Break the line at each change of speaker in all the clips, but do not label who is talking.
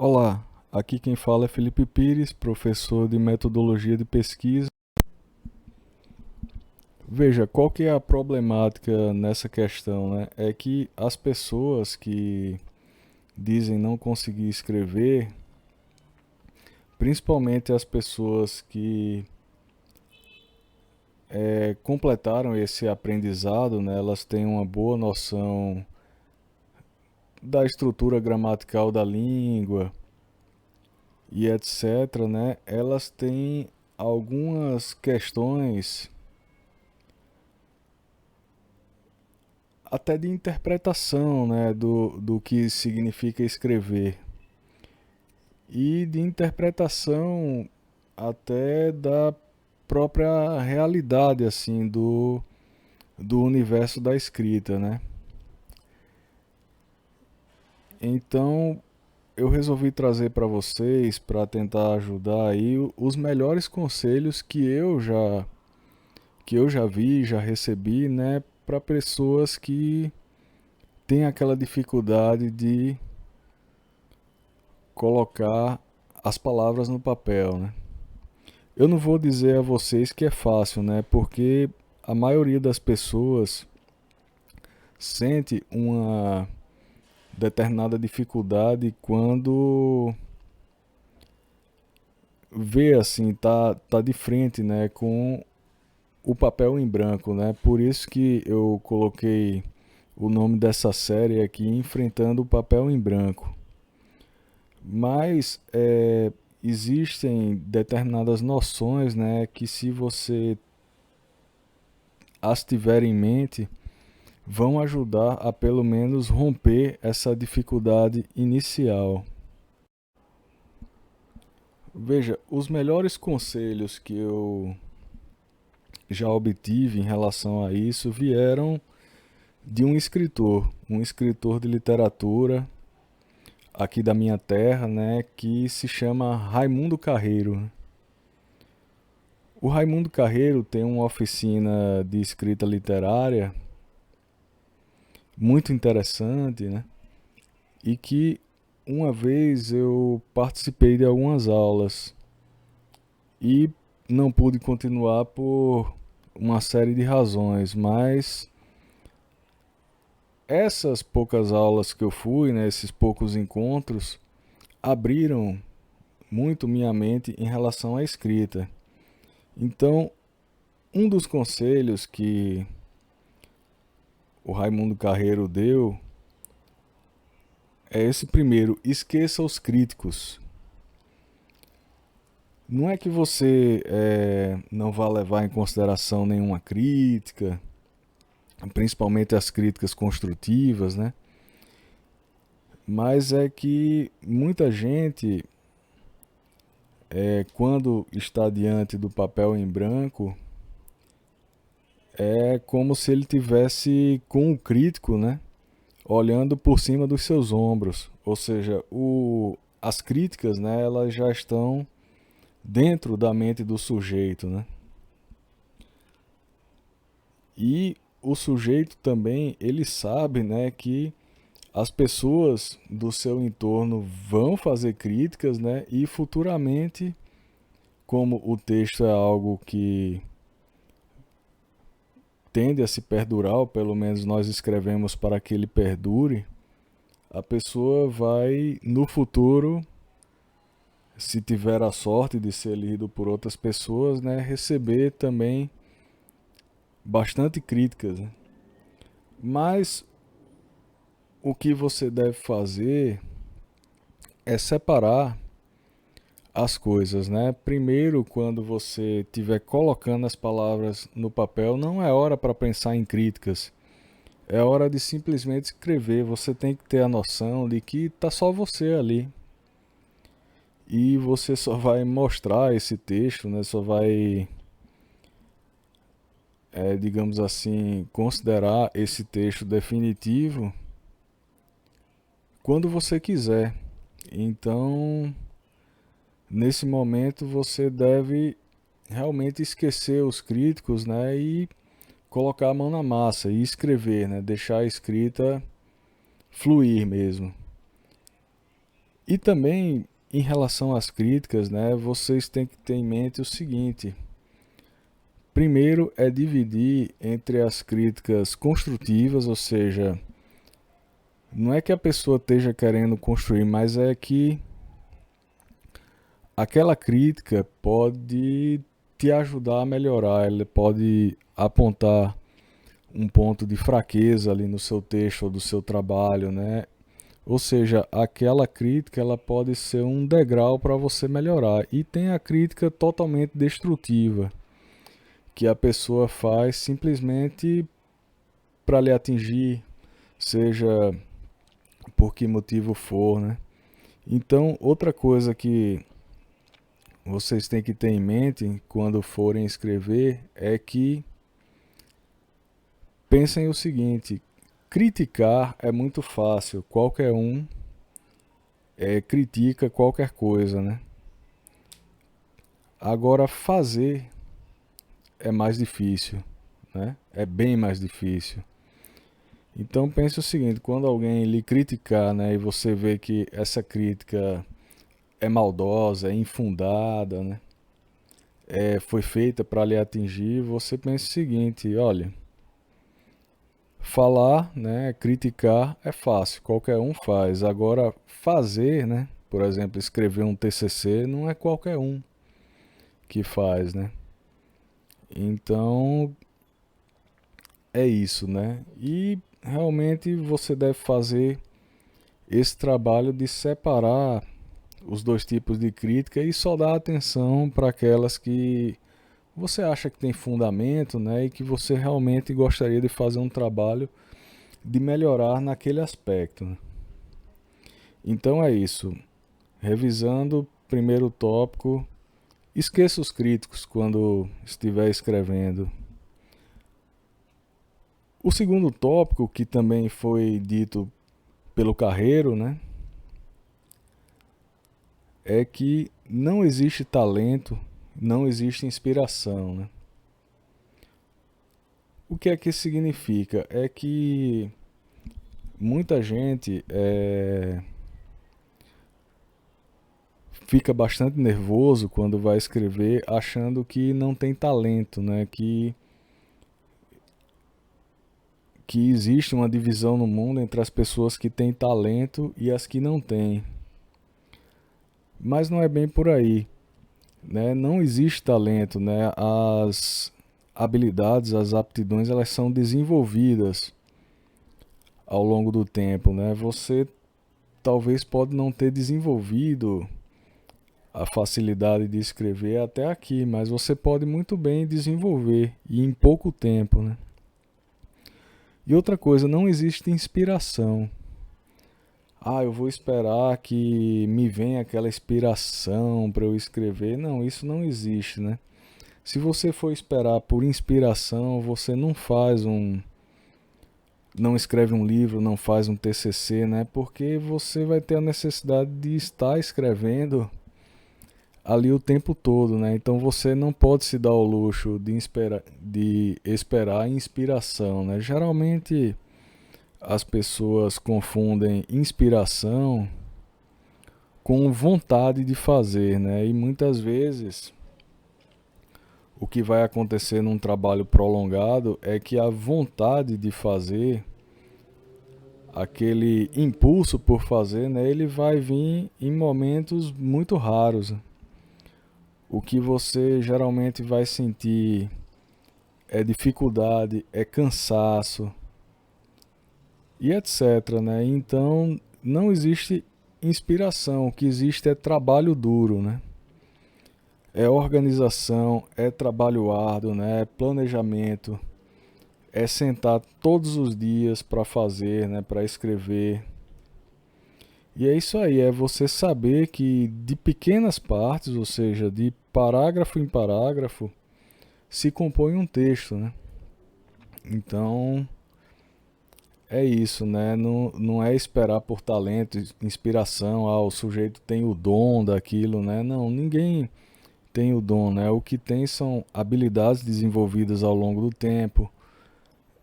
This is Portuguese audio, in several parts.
Olá, aqui quem fala é Felipe Pires, professor de metodologia de pesquisa. Veja, qual que é a problemática nessa questão, né? É que as pessoas que dizem não conseguir escrever, principalmente as pessoas que completaram esse aprendizado, né? Elas têm uma boa noção da estrutura gramatical da língua e etc, né? Elas têm algumas questões até de interpretação, né, do que significa escrever e de interpretação até da própria realidade assim do universo da escrita, né? Então eu resolvi trazer para vocês para tentar ajudar aí os melhores conselhos que eu já vi, já recebi, né, para pessoas que têm aquela dificuldade de colocar as palavras no papel, né? Eu não vou dizer a vocês que é fácil, né? Porque a maioria das pessoas sente uma determinada dificuldade quando vê assim, tá de frente, né, com o papel em branco, né? Por isso que eu coloquei o nome dessa série aqui, Enfrentando o Papel em Branco. Mas existem determinadas noções, né, que se você as tiver em mente, vão ajudar a pelo menos romper essa dificuldade inicial. Veja, os melhores conselhos que eu já obtive em relação a isso vieram de um escritor de literatura aqui da minha terra, né, que se chama Raimundo Carreiro. O Raimundo Carreiro tem uma oficina de escrita literária muito interessante, né? E que uma vez eu participei de algumas aulas e não pude continuar por uma série de razões, mas essas poucas aulas que eu fui, né, esses poucos encontros, abriram muito minha mente em relação à escrita. Então, um dos conselhos que o Raimundo Carreiro deu é esse primeiro: esqueça os críticos. Não é que você não vá levar em consideração nenhuma crítica, principalmente as críticas construtivas, né? Mas é que muita gente, quando está diante do papel em branco, é como se ele tivesse com o crítico, né? Olhando por cima dos seus ombros. Ou seja, as críticas, né, elas já estão dentro da mente do sujeito, né? E o sujeito também, ele sabe, né, que as pessoas do seu entorno vão fazer críticas, né? E futuramente, como o texto é algo que tende a se perdurar, ou pelo menos nós escrevemos para que ele perdure, a pessoa vai no futuro, se tiver a sorte de ser lido por outras pessoas, né, receber também bastante críticas, né? Mas o que você deve fazer é separar as coisas, né? Primeiro, quando você estiver colocando as palavras no papel, não é hora para pensar em críticas. É hora de simplesmente escrever. Você tem que ter a noção de que tá só você ali. E você só vai mostrar esse texto, né? Só vai, digamos assim, considerar esse texto definitivo quando você quiser. Então, nesse momento, você deve realmente esquecer os críticos, né? E colocar a mão na massa e escrever, né? Deixar a escrita fluir mesmo. E também, em relação às críticas, né, vocês têm que ter em mente o seguinte: primeiro é dividir entre as críticas construtivas, ou seja, não é que a pessoa esteja querendo construir, mas é que aquela crítica pode te ajudar a melhorar, ela pode apontar um ponto de fraqueza ali no seu texto ou do seu trabalho, né? Ou seja, aquela crítica ela pode ser um degrau para você melhorar. E tem a crítica totalmente destrutiva, que a pessoa faz simplesmente para lhe atingir, seja por que motivo for, né? Então, outra coisa que vocês têm que ter em mente quando forem escrever é que pensem o seguinte: criticar é muito fácil, qualquer um critica qualquer coisa, né? Agora, fazer é mais difícil, né? É bem mais difícil. Então pense o seguinte: quando alguém lhe criticar, né, e você vê que essa crítica é maldosa, é infundada, né? Foi feita para lhe atingir, você pensa o seguinte: olha, falar, né, criticar é fácil, qualquer um faz. Agora, fazer, né, por exemplo, escrever um TCC, não é qualquer um que faz, né? Então, é isso, né? E realmente você deve fazer esse trabalho de separar os dois tipos de crítica e só dar atenção para aquelas que você acha que tem fundamento, né, e que você realmente gostaria de fazer um trabalho de melhorar naquele aspecto, né? Então é isso. Revisando, primeiro tópico, esqueça os críticos quando estiver escrevendo. O segundo tópico, que também foi dito pelo Carreiro, né, é que não existe talento, não existe inspiração, né? O que é que isso significa? É que muita gente fica bastante nervoso quando vai escrever achando que não tem talento, né? Que existe uma divisão no mundo entre as pessoas que têm talento e as que não têm. Mas não é bem por aí, né? Não existe talento, né? As habilidades, as aptidões, elas são desenvolvidas ao longo do tempo, né? Você talvez pode não ter desenvolvido a facilidade de escrever até aqui, mas você pode muito bem desenvolver e em pouco tempo, né? E outra coisa, não existe inspiração. Ah, eu vou esperar que me venha aquela inspiração para eu escrever. Não, isso não existe, né? Se você for esperar por inspiração, você não escreve um livro, não faz um TCC, né? Porque você vai ter a necessidade de estar escrevendo ali o tempo todo, né? Então você não pode se dar o luxo de esperar inspiração, né? Geralmente as pessoas confundem inspiração com vontade de fazer, né? E muitas vezes o que vai acontecer num trabalho prolongado é que a vontade de fazer, aquele impulso por fazer, né, ele vai vir em momentos muito raros. O que você geralmente vai sentir é dificuldade, é cansaço e etc, né? Então não existe inspiração, o que existe é trabalho duro, né? É organização, é trabalho árduo, né? É planejamento, é sentar todos os dias para fazer, né? Para escrever. E é isso aí, é você saber que de pequenas partes, ou seja, de parágrafo em parágrafo, se compõe um texto, né? Então, é isso, né? Não, não é esperar por talento, inspiração, o sujeito tem o dom daquilo, né? Não, ninguém tem o dom, né? O que tem são habilidades desenvolvidas ao longo do tempo,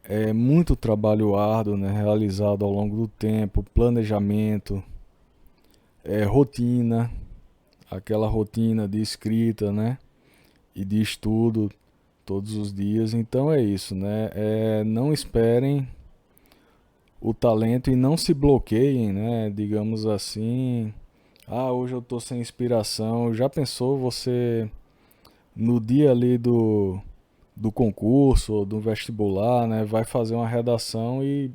é muito trabalho árduo, né? Realizado ao longo do tempo, planejamento, rotina, aquela rotina de escrita, né? E de estudo todos os dias. Então é isso, né? Não esperem o talento e não se bloqueiem, né? Digamos assim, hoje eu tô sem inspiração. Já pensou você no dia ali do concurso ou do vestibular, né? Vai fazer uma redação e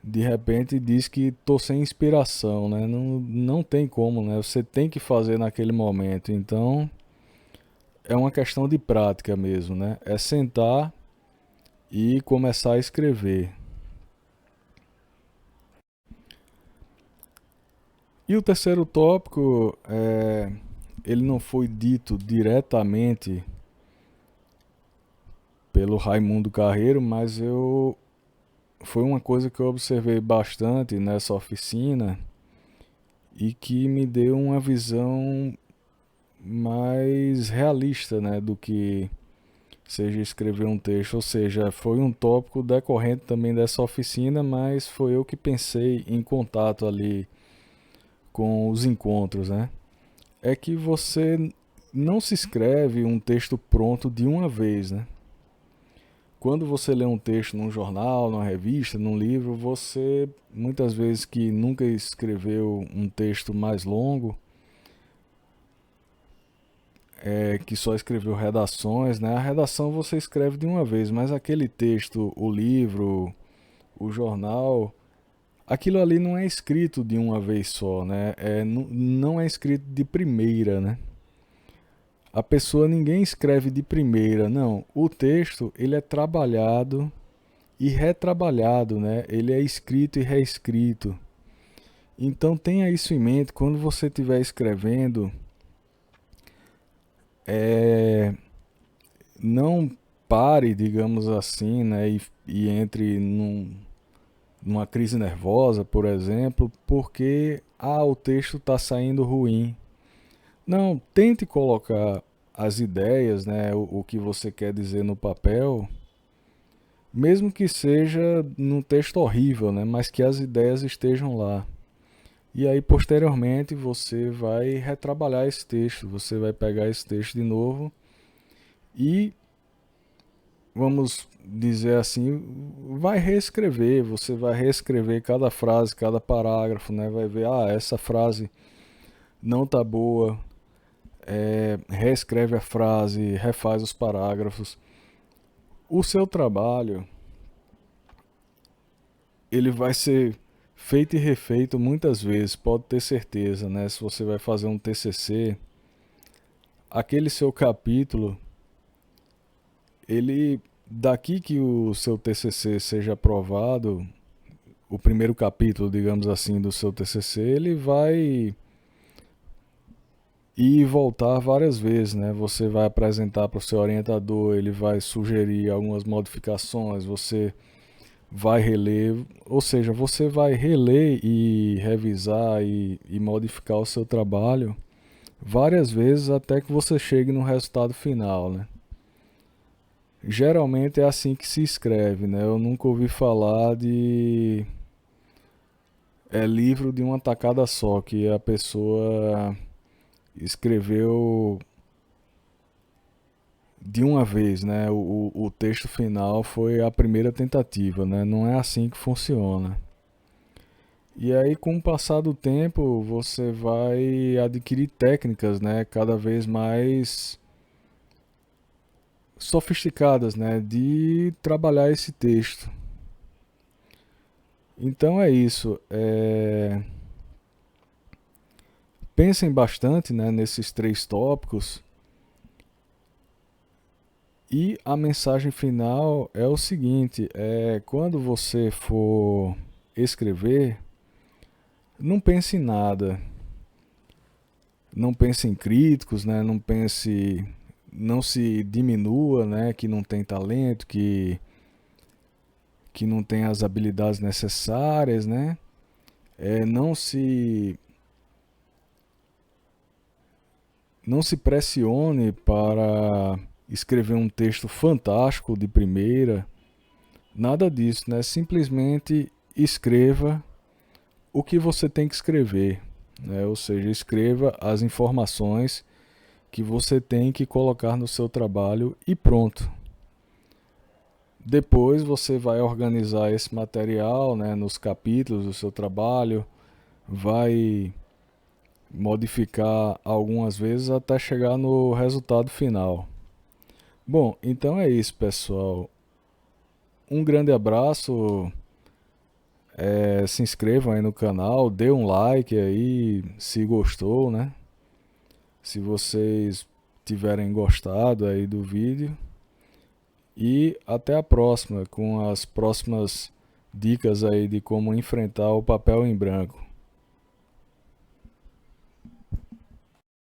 de repente diz que tô sem inspiração, né? Não tem como, né? Você tem que fazer naquele momento. Então é uma questão de prática mesmo, né? É sentar e começar a escrever. E o terceiro tópico, ele não foi dito diretamente pelo Raimundo Carreiro, mas foi uma coisa que eu observei bastante nessa oficina e que me deu uma visão mais realista, né, do que seja escrever um texto. Ou seja, foi um tópico decorrente também dessa oficina, mas foi eu que pensei em contato ali com os encontros, né? É que você não se escreve um texto pronto de uma vez, né? Quando você lê um texto num jornal, numa revista, num livro, você muitas vezes que nunca escreveu um texto mais longo, que só escreveu redações, né? A redação você escreve de uma vez, mas aquele texto, o livro, o jornal, aquilo ali não é escrito de uma vez só, né? Não é escrito de primeira, né? A pessoa ninguém escreve de primeira, não. O texto, ele é trabalhado e retrabalhado, né? Ele é escrito e reescrito. Então tenha isso em mente quando você estiver escrevendo, é, não pare, digamos assim, né? E entre numa crise nervosa, por exemplo, porque o texto está saindo ruim. Não, tente colocar as ideias, né? O que você quer dizer no papel, mesmo que seja num texto horrível, né? Mas que as ideias estejam lá. E aí, posteriormente, você vai retrabalhar esse texto, você vai pegar esse texto de novo e, vamos dizer assim, vai reescrever. Você vai reescrever cada frase, cada parágrafo, né? Vai ver, essa frase não tá boa. Reescreve a frase, refaz os parágrafos. O seu trabalho, ele vai ser feito e refeito muitas vezes, pode ter certeza, né? Se você vai fazer um TCC, aquele seu capítulo, ele daqui que o seu TCC seja aprovado, o primeiro capítulo, digamos assim, do seu TCC, ele vai ir e voltar várias vezes, né? Você vai apresentar para o seu orientador, ele vai sugerir algumas modificações, você vai reler, ou seja, você vai reler e revisar e modificar o seu trabalho várias vezes até que você chegue no resultado final, né? Geralmente é assim que se escreve, né? Eu nunca ouvi falar de livro de uma tacada só, que a pessoa escreveu de uma vez, né? O texto final foi a primeira tentativa, né? Não é assim que funciona. E aí, com o passar do tempo, você vai adquirir técnicas, né? Cada vez mais sofisticadas, né? De trabalhar esse texto. Então é isso. Pensem bastante, né, nesses três tópicos. E a mensagem final é o seguinte: quando você for escrever, não pense em nada. Não pense em críticos, né? Não se diminua, né? Que não tem talento, que não tem as habilidades necessárias, né? Não se pressione para escrever um texto fantástico de primeira. Nada disso, né? Simplesmente escreva o que você tem que escrever. né? Ou seja, escreva as informações que você tem que colocar no seu trabalho e pronto. Depois você vai organizar esse material, né, nos capítulos do seu trabalho, vai modificar algumas vezes até chegar no resultado final. Bom, então é isso, pessoal. Um grande abraço. Se inscrevam aí no canal, dê um like aí se gostou, né? Se vocês tiverem gostado aí do vídeo. E até a próxima, com as próximas dicas aí de como enfrentar o papel em branco.